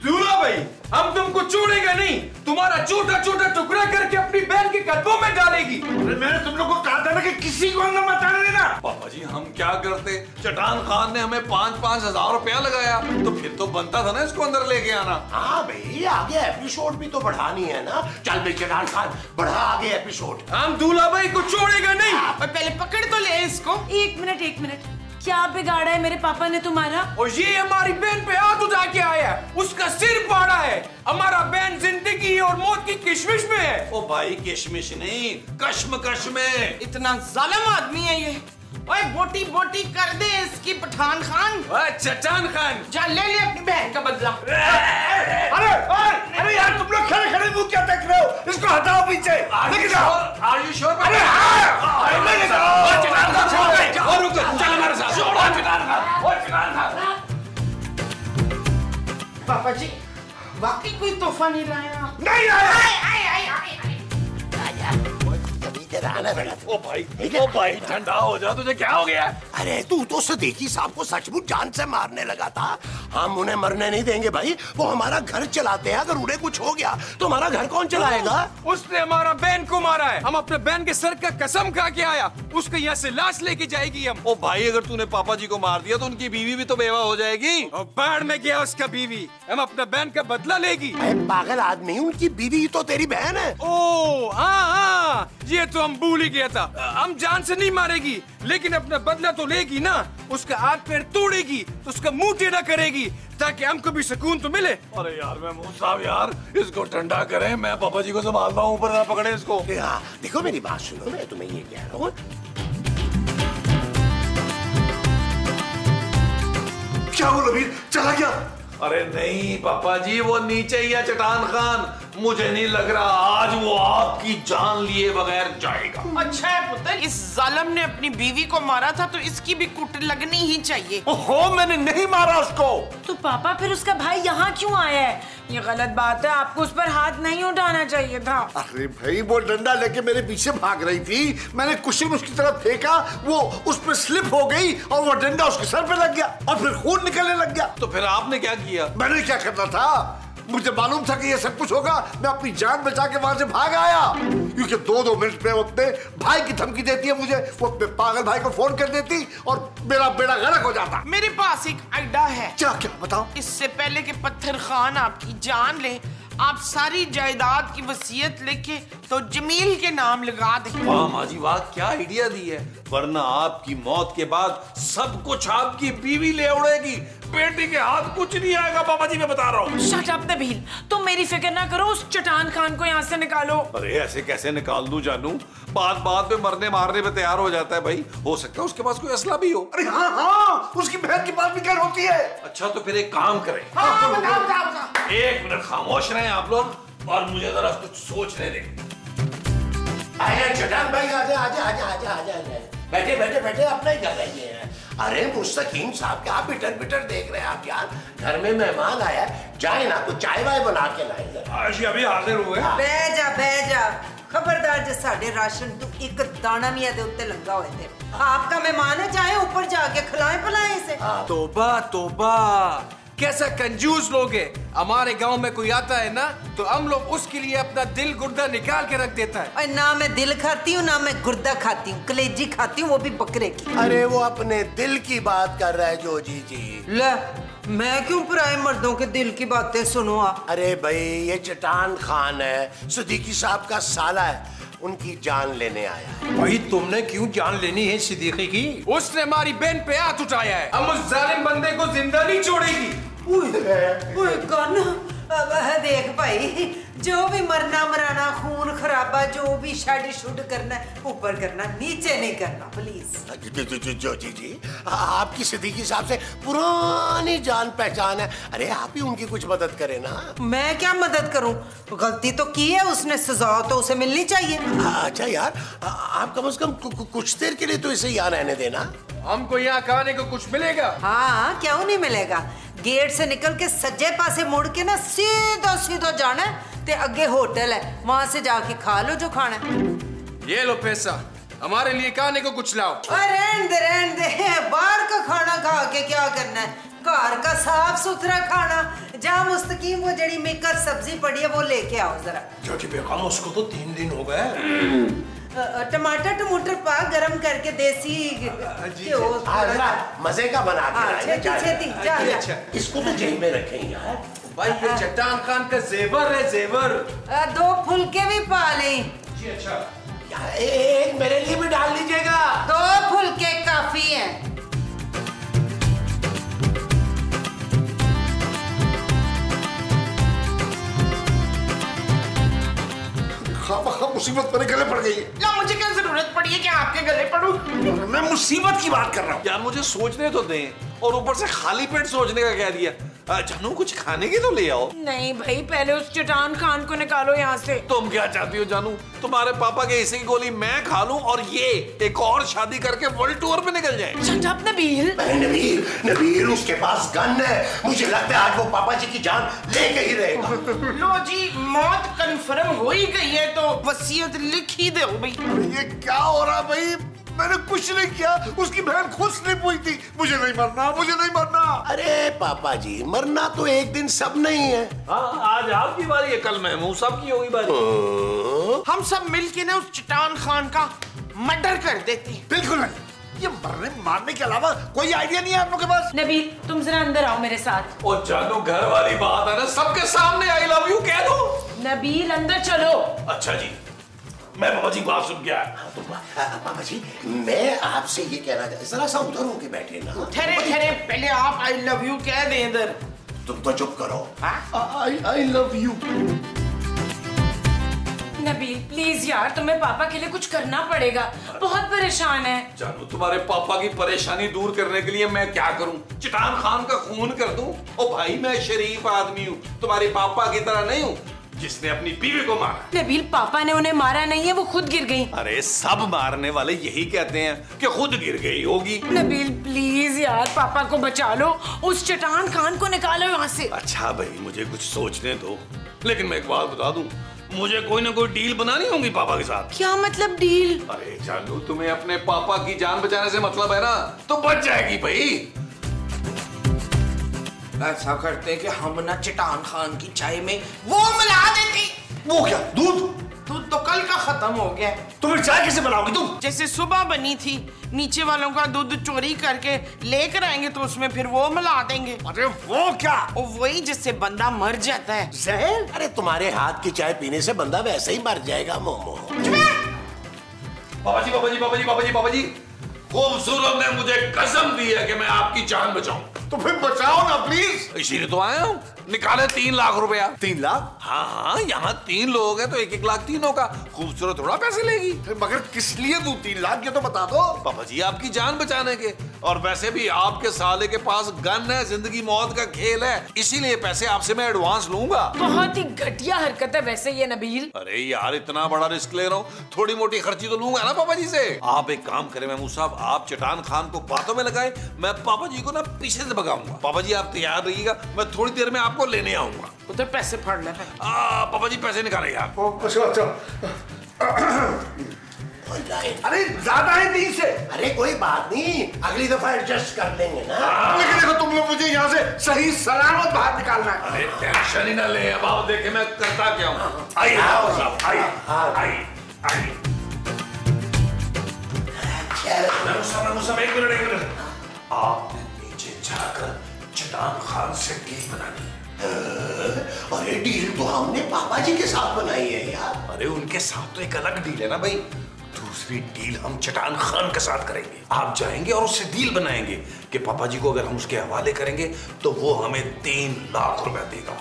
दूल्हा भाई, हम तुमको छोड़ेगा नहीं, तुम्हारा छोटा छोटा टुकड़ा करके अपनी बहन के कदमों में डालेगी। अरे मैंने तुम लोग को कहा था ना कि किसी को अंदर मत आने देना। पापा जी हम क्या करते, चट्टान खान ने हमें 5-5 हजार रुपया लगाया, तो फिर तो बनता था ना इसको अंदर लेके आना। हाँ भाई, आगे एपिसोड भी तो बढ़ानी है ना। चल भाई चट्टान खान, बढ़ा आगे एपिसोड। हम दूल्हा भाई को छोड़ेगा नहीं। और पहले पकड़ तो ले इसको। एक मिनट, क्या बिगाड़ा है मेरे पापा ने तुम्हारा? और ये हमारी बहन पे हाथ उठा के आया है, उसका सिर फाड़ा है। हमारा बहन जिंदगी और मौत की किशमिश में है। ओ भाई किशमिश नहीं, कश्मकश में। इतना जालिम आदमी है ये। ओए बोटी बोटी कर दे इसकी पठान खान। चट्टान खान, जा ले ले अपनी बहन का बदला। अरे यार तुम लोग खड़े खड़े मुंह क्या देख रहे हो? इसको हटाओ पीछे। लेके जाओ। Are you sure? अरे हाँ, लेके जाओ। चट्टान खान छोड़ दे, और रुक, चल हमारे साथ। पापा जी वाकई कोई तोहफा नहीं लाया? नहीं आया। ओ भाई ठंडा हो जा, तुझे क्या हो गया? अरे तू तो सदीकी साहब को सचमुच जान से मारने लगा था। हम उन्हें मरने नहीं देंगे भाई, वो हमारा घर चलाते हैं। अगर उन्हें कुछ हो गया तो हमारा घर कौन चलाएगा? उसने हमारा बहन को मारा है। हम अपने बहन के सर का कसम खा के आया, उसके यहाँ से लाश लेके जाएगी हम। ओ भाई, अगर तूने पापा जी को मार दिया तो उनकी बीवी भी तो बेवा हो जाएगी। और बाढ़ में गया उसका बीवी, हम अपने बहन का बदला लेगी। पागल आदमी, उनकी बीवी तो तेरी बहन है। ओ हाँ, ये तो हम भूल ही गया था। हम जान से नहीं मारेगी, लेकिन अपना बदला तो लेगी ना। उसका हाथ पैर तोड़ेगी तो उसका मुंह टेढ़ा करेगी, ताकि हमको भी सुकून तो मिले। अरे यार महमूद साहब यार, इसको ठंडा करें, मैं पापा जी को संभालता हूँ, ऊपर ना पकड़े इसको। देखो मेरी बात सुनो, मैं तुम्हें ये कह रहा हूँ। क्या हुआ नबील, चला गया? अरे नहीं पापा जी, वो नीचे ही है चट्टान खान। मुझे नहीं लग रहा आज वो आपकी जान लिए बगैर जाएगा। अच्छा है पुत्र, इस जालिम ने अपनी बीवी को मारा था तो इसकी भी कुट लगनी ही चाहिए। ओहो, मैंने नहीं मारा उसको। तो पापा फिर उसका भाई यहाँ क्यों आया है? ये गलत बात है, आपको उस पर हाथ नहीं उठाना चाहिए था। अरे भाई, वो डंडा लेके मेरे पीछे भाग रही थी, मैंने कुशन उसकी तरफ फेंका, वो उस पर स्लिप हो गई और वो डंडा उसके सर पे लग गया और फिर खून निकलने लग गया। तो फिर आपने क्या किया? मैंने क्या करना था? मुझे मालूम था कि ये सब कुछ होगा। मैं अपनी जान बचा के वहां से भाग आया, क्योंकि 2-2 मिनट में वो अपने भाई की धमकी देती है मुझे। वो अपने पागल भाई को फोन कर देती और मेरा बेड़ा गर्क हो जाता। मेरे पास एक आइडिया है। क्या क्या बताओ? इससे पहले कि पत्थर खान आपकी जान ले, आप सारी जायदाद की वसीयत लेके तो जमील के नाम लगा दें। वाह माँ जी वाह, क्या आइडिया दी है। वरना आपकी मौत के बाद सब कुछ आपकी बीवी ले उड़ेगी, बेटी के हाथ कुछ नहीं आएगा। पापा जी मैं बता रहा हूँ। शट अप नबील, तुम मेरी फिक्र ना करो, उस चट्टान खान को यहाँ से निकालो। अरे ऐसे कैसे निकाल दूं जानू? बात में मरने मारने पे तैयार हो जाता है भाई। हो सकता है उसके पास कोई असला भी हो। अरे हाँ हाँ, उसकी बहन की बात भी क्या होती है। अच्छा तो फिर एक काम करें, एक मिनट खामोश रहें आप लोग और मुझे जरा कुछ सोचने दें। आजा चट्टान भाई, आजा आजा आजा आजा आजा आजा। बैठे बैठे बैठे, अपना ही घर है ये। अरे मुस्तकीम साहब, क्या बिटर बिटर देख रहे हैं आप यार? घर में मेहमान आया, जाए ना कुछ चाय वाय बना के लाए। आज अभी हाजिर हुए। बह जा खबरदार, जे साडे राशन तू एक दाना नहीं दे उत्ते लंगा हुए थे। आपका मेहमान है, चाहे ऊपर जाके खिलाएं पिलाएं इसे। तोबा तोबा, कैसा कंजूस लोग है। हमारे गांव में कोई आता है ना तो हम लोग उसके लिए अपना दिल गुर्दा निकाल के रख देता है। और ना मैं दिल खाती हूँ ना मैं गुर्दा खाती हूँ, कलेजी खाती हूँ, वो भी बकरे की। अरे वो अपने दिल की बात कर रहा है जोजी जी। ले, मैं क्यों पराए मर्दों के दिल की बातें सुनूं? अरे भाई, ये चट्टान खान है, सिद्दीकी साहब का साला है, उनकी जान लेने आया है। भाई तुमने क्यों जान लेनी है सिद्दीकी की? उसने हमारी बहन पे हाथ उठाया है, हम उस जालिम बंदे को जिंदा नहीं छोड़ेगी। देख भाई, जो भी मरना मराना, खून खराबा, जो भी शेड शुड करना है ऊपर करना, नीचे नहीं करना प्लीज। जोजी जी, आपकी सिद्दीकी साहब से पुरानी जान पहचान है। अरे आप ही उनकी कुछ मदद करें ना। मैं क्या मदद करूं? गलती तो की है उसने, सजा तो उसे मिलनी चाहिए। अच्छा यार, आप कम से कम कुछ देर के लिए तो इसे यहाँ रहने देना। हमको यहाँ खाने को कुछ मिलेगा? हाँ, क्यों नहीं मिलेगा। गेट से निकल के सज्जे पासे मुड़ के ना सीधा सीधा जाना है, ते अगे होटल है, वहां से जाके खा लो जो खाना है। ये लो पैसा, हमारे लिए खाने को कुछ लाओ। रहने दे, बाहर का खाना खा के क्या करना है? घर का साफ सुथरा खाना, जहाँ मुस्तकीम वो जड़ी मेकर सब्जी पड़ी है वो लेके आओ जरा। क्योंकि बेगम उसको तो 3 दिन हो गए। टमाटर टमाटर पा गरम करके देसी मजे का बना के छेती। इसको तो जेल में रखें यार। भाई ये चट्टान खान का जेवर है, जेवर। 2 फुलके भी पा लें। जी अच्छा। यार एक मेरे लिए भी डाल लीजिएगा। 2 फुलके काफी हैं। मुसीबत मेरे गले पड़ गई है। ना मुझे क्या जरूरत पड़ी है कि आपके गले पड़ूं? मैं मुसीबत की बात कर रहा हूँ यार मुझे सोचने तो दें, और ऊपर से खाली पेट सोचने का कह दिया। जानू कुछ खाने की तो ले आओ। नहीं भाई, पहले उस चट्टान खान को निकालो यहाँ से। तुम क्या चाहती हो जानू? तुम्हारे पापा के हिस्से की गोली मैं खा लूं और ये एक और शादी करके वर्ल्ड टूर पे निकल जाए? Shut up Nabeel. नबील, नबील उसके पास गन है। मुझे लगता है आज वो पापा जी की जान लेके ही रहेगा। लो जी, मौत कंफर्म हो ही गई है तो वसीयत लिख ही दो भाई। ये क्या हो रहा भाई? मैंने कुछ नहीं किया, उसकी बहन खुद स्लिप हुई थी। मुझे नहीं मरना, मुझे नहीं मरना। अरे पापा जी, मरना तो एक दिन सब नहीं है। हाँ, आज आपकी बारी है, कल महमूद साहब की होगी बारी। हम सब मिलके ना उस चट्टान खान का मर्डर कर देते हैं। बिल्कुल नहीं, ये मरने मारने के अलावा कोई आइडिया नहीं है आप लोग के पास। नबील, तुम जरा अंदर आओ मेरे साथ। और जानू घर वाली बात है ना, सबके सामने आई लव यू कह दो। नबील अंदर चलो। अच्छा जी, मैं पापा जी बात सुन गया। पापा जी, मैं आपसे ये कहना चाहता, जरा सा उधर होके बैठे ना। ठहरे ठहरे, पहले आप आई लव यू कह दें इधर। तुम तो चुप करो। I love you. Nabeel please यार, तुम्हें पापा के लिए कुछ करना पड़ेगा, बहुत परेशान है। जानू, तुम्हारे पापा की परेशानी दूर करने के लिए मैं क्या करूं? चट्टान खान का खून कर दूं? ओ भाई, मैं शरीफ आदमी हूं, तुम्हारे पापा की तरह नहीं हूं जिसने अपनी बीवी को मारा। नबील, पापा ने उन्हें मारा नहीं है, वो खुद गिर गई। अरे सब मारने वाले यही कहते हैं कि खुद गिर गई होगी। नबील प्लीज यार, पापा को बचा लो, उस चट्टान खान को निकालो यहाँ से। अच्छा भाई, मुझे कुछ सोचने दो, लेकिन मैं एक बात बता दूं, मुझे कोई ना कोई डील बनानी होगी पापा के साथ। क्या मतलब डील? अरे जानू, तुम्हें अपने पापा की जान बचाने से मतलब है ना, तो बच जाएगी भाई। ऐसा करते हैं कि हम ना चट्टान खान की चाय में वो मिला देते। वो क्या? दूध? दूध तो कल का खत्म हो गया। तो फिर चाय कैसे बनाओगी तुम? जैसे सुबह बनी थी, नीचे वालों का दूध चोरी करके लेकर आएंगे तो उसमें फिर वो मिला देंगे। अरे वो क्या? वही जिससे बंदा मर जाता है। जहर? अरे तुम्हारे हाथ की चाय पीने से बंदा वैसे ही मर जाएगा मोमो। पापा जी, पापा जी, पापा जी, पापा जी, पापा जी, खूबसूरत ने मुझे कसम दी है कि मैं आपकी जान बचाऊं। तो फिर बचाओ ना प्लीज। इसीलिए तो आया हूँ। निकाले 3 लाख रुपया। 3 लाख? हाँ, यहाँ 3 लोग हैं तो 1-1 लाख तीनों का। खूबसूरत थोड़ा पैसे लेगी। मगर किस लिए दूं 3 लाख, ये तो बता दो। पापा जी, आपकी जान बचाने के, और वैसे भी आपके साले के पास गन है, जिंदगी मौत का खेल है, इसीलिए पैसे आपसे मैं एडवांस लूंगा। बहुत ही घटिया हरकत है वैसे ये नबील। अरे यार, इतना बड़ा रिस्क ले रहा हूँ, थोड़ी मोटी खर्ची तो लूंगा ना पापा जी से। आप एक काम करें महमूद साहब, आप चट्टान खान को बातों में लगाए, मैं पापा जी को ना पीछे से भगाऊंगा। पापा जी आप तैयार रहिएगा, मैं थोड़ी देर में आपको लेने आऊंगा। उधर पैसे फाड़ ले। पापा जी पैसे निकाले यार। अच्छा। अरे ज्यादा है 3 से। अरे कोई बात नहीं, अगली दफा एडजस्ट कर लेंगे ना। लेकिन देखो, तुम लोग मुझे यहाँ से सही सलामत बाहर निकालना है। अरे टेंशन ही ना ले, अब आप देखे मैं करता क्या हूँ। आइए साहब, आइए आइए आइए। एक मिनट, आपने नीचे जाकर चट्टान खान से डील बनानी। अरे डील तो हमने पापा जी के साथ बनाई है यार। अरे उनके साथ तो एक अलग डील है ना भाई। दूसरी डील हम चट्टान खान के साथ करेंगे। आप जाएंगे और उससे डील बनाएंगे कि पापा जी को अगर हम उसके हवाले करेंगे तो वो हमें 3 लाख रुपए देगा।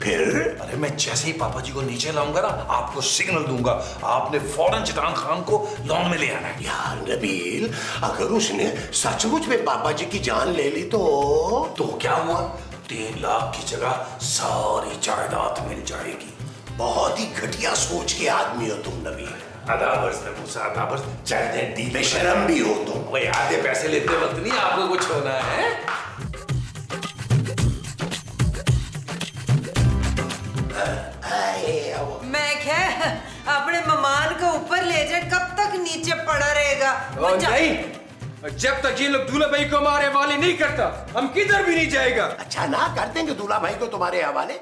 फिर? अरे मैं जैसे ही पापा जी को नीचे लाऊंगा ना, आपको सिग्नल दूंगा, आपने फौरन चट्टान खान को लॉन में ले आना है। यार नबील, अगर उसने सचमुच में पापा जी की जान ले ली तो क्या हुआ? 3 लाख की जगह सारी जायदाद मिल जाएगी। बहुत ही घटिया सोच के आदमी हो तुम नबील। अदाबर्स चलते हैं, डी में शर्म भी हो तुम। भाई आधे पैसे लेते वक्त नहीं आपको कुछ होना है। मैं क्या अपने मेहमान को ऊपर ले जाए, कब तक नीचे पड़ा रहेगा? नहीं, जब तक ये लोग दूल्हा भाई को हमारे हवाले नहीं करता, हम किधर भी नहीं जाएगा। अच्छा ना, कर देंगे दूल्हा भाई को तुम्हारे हवाले,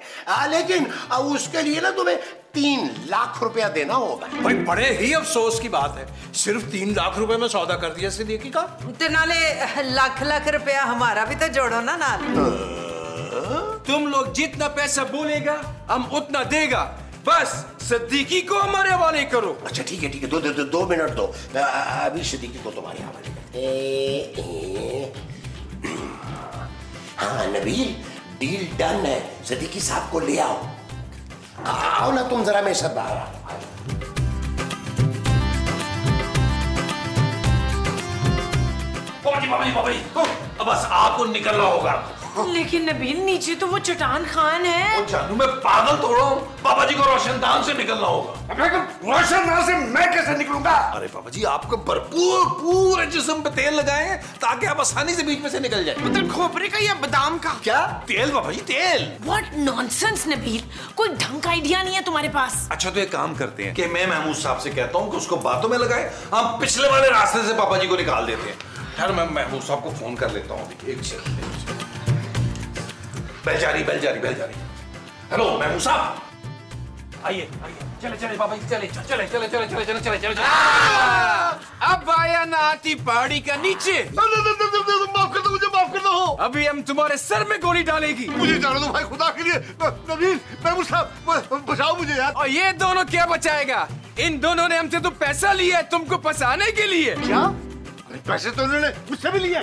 लेकिन उसके लिए ना तुम्हें 3 लाख रुपया देना होगा। भाई बड़े ही अफसोस की बात है, सिर्फ 3 लाख रुपए में सौदा कर दिया सिद्दीकी का। तो नाले लाख रुपया हमारा भी तो जोड़ो ना नाल। तुम लोग जितना पैसा बोलेगा हम उतना देगा, बस सिद्दीकी को हमारे हवाले करो। अच्छा ठीक है, 2 मिनट दो, अभी सिद्दीकी को तुम्हारे हवाले। हाँ नबील, डील डन है, सिद्दीकी साहब को ले आओ ना तुम जरा मेरे साथ बाहर आओ। पापा जी, बस आपको निकलना होगा। लेकिन नबील नीचे तो वो चट्टान खान है। जानू मैं पागल थोड़ा हूँ, पापा जी को रोशनदान से निकलना होगा। रोशनदान से मैं कैसे निकलूंगा? अरे पापा जी आपको भरपूर पूरे जिस्म पे तेल लगाए हैं ताकि आप आसानी से बीच में से निकल जाए। मतलब खोपरे का या बादाम का? क्या तेल पापा जी तेल? What nonsense नबील, कोई ढंग का आइडिया नहीं है तुम्हारे पास। अच्छा तो एक काम करते हैं कि मैं महमूद साहब से कहता हूँ कि उसको बातों में लगाए, हम पिछले वाले रास्ते से पापा जी को निकाल देते हैं। यार मैं महमूद साहब को फोन कर लेता हूँ अभी, एक सेकंड। बेल जारी। हेलो महमूद साहब, आइए चले पापा जी, चले। अब आया ना आती पहाड़ी का नीचे। माफ कर दो। अभी हम तुम्हारे सर में गोली डालेगी। मुझे जाने दो भाई, खुदा के लिए। नबील, महमूद साहब बचाओ मुझे यार। और ये दोनों क्या बचाएगा? इन दोनों ने हमसे तो पैसा लिया है तुमको फंसाने के लिए। क्या? पैसे तो उन्होंने मुझसे भी लिए।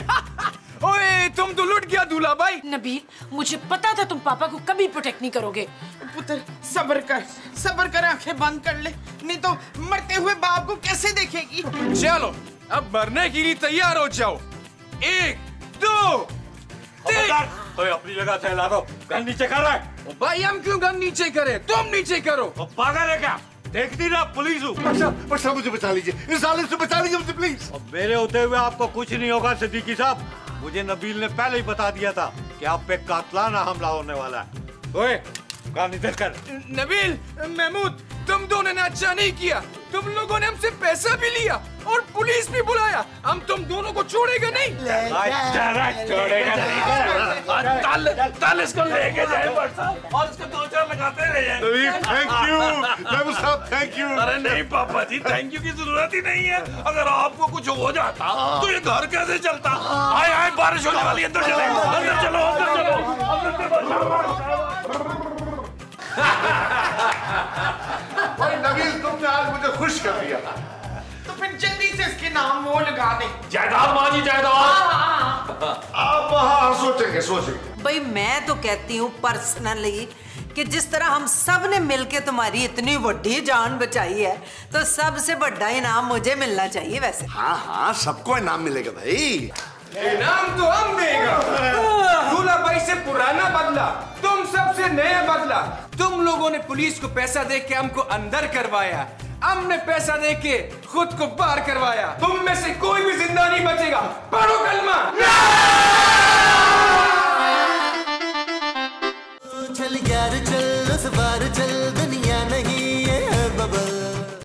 ओए तुम तो लुट गया दूल्हा भाई। नबील मुझे पता था तुम पापा को कभी प्रोटेक्ट नहीं करोगे। पुत्र सब्र कर, आंखें बंद कर ले, नहीं तो मरते हुए बाप को कैसे देखेगी। चलो अब मरने के लिए तैयार हो जाओ। 1 2 3। तो अपनी जगह से ला दो, गन नीचे कर रहा है। भाई हम क्यों गन नीचे करें, तुम नीचे करो। पागल है क्या? देखती ना पुलिस हूँ। अच्छा मुझे बचा लीजिए, इस जालिम से बचा लीजिए मुझे प्लीज। मेरे होते हुए आपको कुछ नहीं होगा सिद्दीकी साहब। मुझे नबील ने पहले ही बता दिया था कि आप पे कातलाना हमला होने वाला है। ओए कान इधर कर। नबील, महमूद, तुम दोनों ने अच्छा नहीं किया। तुम लोगों ने हमसे पैसा भी लिया और पुलिस भी बुलाया। हम तुम दोनों को छोड़ेगा नहीं। छोड़ेगा नहीं। ताल इसको लेके जाए और इसको 2-4 लगाते रहे। थैंक यू महमूद साहब, थैंक यू। अरे नहीं पापा जी, थैंक यू की जरूरत ही नहीं है। अगर आपको कुछ हो जाता तो ये घर कैसे चलता? आए बारिश होने वाली, अंदर चलो। नबील तुमने आज मुझे खुश कर दिया। तो फिर जल्दी से इसके नाम वो लगा दे। जायदाद मांगी, जायदाद। आप हाँ सोचेंगे। भाई मैं तो कहती हूँ पर्सनली कि जिस तरह हम सब ने मिलके तुम्हारी इतनी बड़ी जान बचाई है तो सबसे बड़ा इनाम मुझे मिलना चाहिए। वैसे हाँ सबको इनाम मिलेगा भाई। इनाम तो हम देगा। दूल्हा भाई से पुराना बदला, तुम सबसे नया बदला। तुम लोगों ने पुलिस को पैसा दे के हमको अंदर करवाया, हमने पैसा दे के खुद को बाहर करवाया। तुम में से कोई भी जिंदा नहीं बचेगा। पढ़ो कलमा। चल यार चल, उस बार चल